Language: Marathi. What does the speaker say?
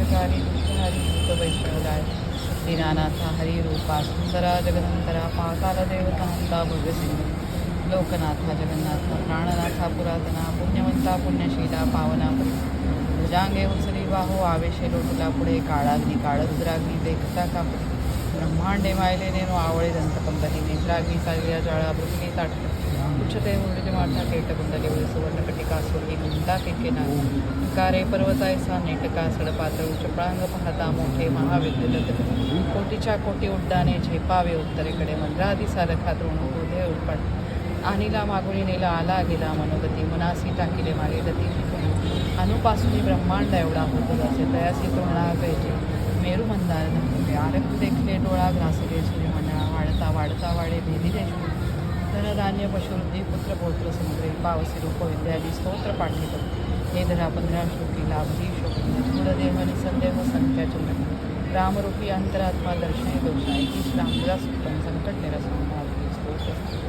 विकारी दुःखहारी भूत वैष्णवराय दीनानाथा हरिरूपा सुंदरा जगदंतरा पाताल देवता हंता भव्यसिंह लोकनाथा जगन्नाथा प्राणनाथा पुरातना पुण्यवंता पुण्यशीला पावना भुजांगे उचली बाहो आवेशे लोटला पुढे काळाग्नी काळरुद्राग्नी देखता कापती ब्रह्मांडे मायले नेनो आवळे दंतकंबली नेत्राग्नी चालल्या ज्वाळा पृथ्वी ताटली उच्चते मुरली माथा केटकुंडली वर सुवर्णकटिका सुरली मुंडा केकेना कारे पर्वतायसा नेटका सडपात्र चपळांग पाहता मोठे महाविद्युत कोटीच्या कोटी उड्डाणे झेपावे उत्तरेकडे मंद्रादी सारखा तृण हृदय उडपट आणीला मागुणी नेला आला गेला मनोगती मनासी टाकिले मागे गती अनुपासून ब्रह्मांड एवढा होतो जसे तयासी तोरणा गैचे मेरू मंदार धरले आरख देखले डोळा ग्रासले सूर्यमंडळा वाढता वाढता वाढे भेदिले धनधान्य पशुवृद्धी पुत्र पौत्र समुद्रे पावसी रूप विद्यादी स्तोत्र पाठित हे धरा 15 श्लोकी लाभजी शोकी गुणदेह निसंदेह संख्याचंद्र रामरूपी अंतरात्मा दर्शने दोषाय की श्रामला सुप्तम संकट निरसन स्तोत्र